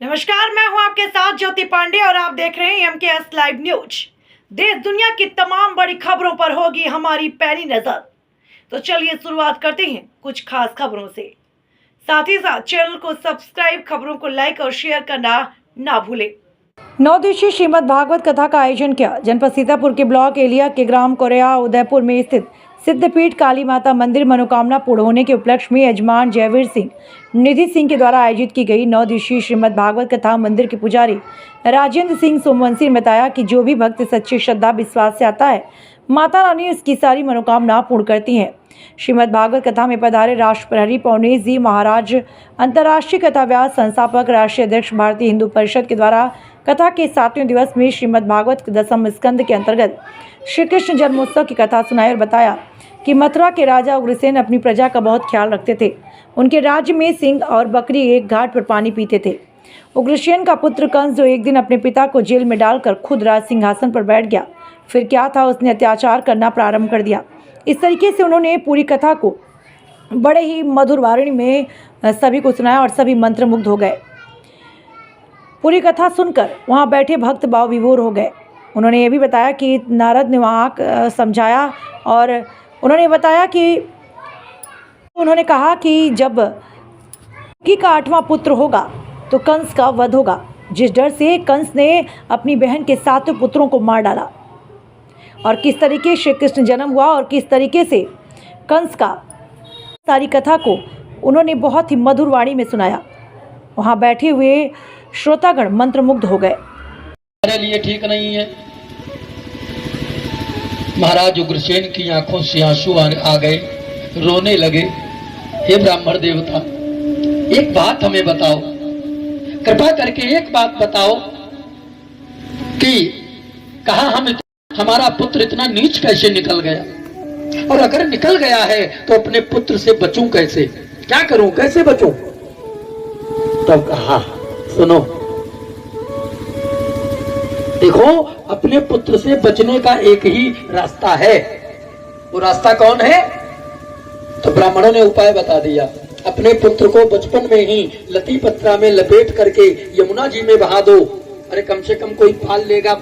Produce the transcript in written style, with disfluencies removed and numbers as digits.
नमस्कार, मैं हूं आपके साथ ज्योति पांडे और आप देख रहे हैं MKS लाइव न्यूज। देश दुनिया की तमाम बड़ी खबरों पर होगी हमारी पैनी नजर। तो चलिए शुरुआत करते हैं कुछ खास खबरों से। साथ ही साथ चैनल को सब्सक्राइब, खबरों को लाइक और शेयर करना ना भूलें। 9 दिवसीय श्रीमद् भागवत कथा का आयोजन किया। जनपद सीतापुर के ब्लॉक एलिया के ग्राम कोरेया उदयपुर में स्थित सिद्धपीठ काली माता मंदिर मनोकामना पूर्ण होने के उपलक्ष्य में यजमान जयवीर सिंह निधि सिंह के द्वारा आयोजित की गई 9 दिवसीय श्रीमद् भागवत कथा मंदिर के पुजारी राजेंद्र सिंह सोमवंशी ने बताया कि जो भी भक्त सच्ची श्रद्धा विश्वास से आता है, माता रानी उसकी सारी मनोकामना पूर्ण करती हैं। श्रीमद् भागवत कथा में पधारे राष्ट्र प्रहरी पवनेश जी महाराज अंतर्राष्ट्रीय कथा व्यास संस्थापक राष्ट्रीय अध्यक्ष भारतीय हिंदू परिषद के द्वारा कथा के 7वें दिवस में श्रीमद् भागवत के 10वें स्कंद के अंतर्गत श्री कृष्ण जन्मोत्सव की कथा सुनाई और बताया कि मथुरा के राजा उग्रसेन अपनी प्रजा का बहुत ख्याल रखते थे। उनके राज्य में सिंह और बकरी एक घाट पर पानी पीते थे। उग्रसेन का पुत्र कंस जो एक दिन अपने पिता को जेल में डालकर खुद राज सिंहासन पर बैठ गया, फिर क्या था, उसने अत्याचार करना प्रारंभ कर दिया। इस तरीके से उन्होंने पूरी कथा को बड़े ही मधुर वाणी में सभी को सुनाया और सभी मंत्रमुग्ध हो गए। पूरी कथा सुनकर वहाँ बैठे भक्त भाव विभोर हो गए। उन्होंने ये भी बताया कि नारद ने वहाँ समझाया और उन्होंने बताया कि उन्होंने कहा कि जब की का 8वां पुत्र होगा तो कंस का वध होगा, जिस डर से कंस ने अपनी बहन के 7 पुत्रों को मार डाला और किस तरीके श्री कृष्ण जन्म हुआ और किस तरीके से कंस का सारी कथा को उन्होंने बहुत ही मधुर वाणी में सुनाया। वहाँ बैठे हुए श्रोतागण मंत्रमुग्ध हो गए। मेरे लिए ठीक नहीं है। महाराज उग्रसेन की आंखों से आंसू आ गए, रोने लगे। हे ब्राह्मण देवता, एक बात हमें बताओ, कृपा करके एक बात बताओ कि कहा हमारा पुत्र इतना नीच कैसे निकल गया, और अगर निकल गया है तो अपने पुत्र से बचूं कैसे, क्या करूं, कैसे बचूं? तब कहा सुनो, देखो अपने पुत्र से बचने का एक ही रास्ता है। वो रास्ता कौन है? तो ब्राह्मणों ने उपाय बता दिया। अपने पुत्र को बचपन में ही लती पत्रा में लपेट करके यमुना जी में बहा दो। अरे कम से कम कोई पाल लेगा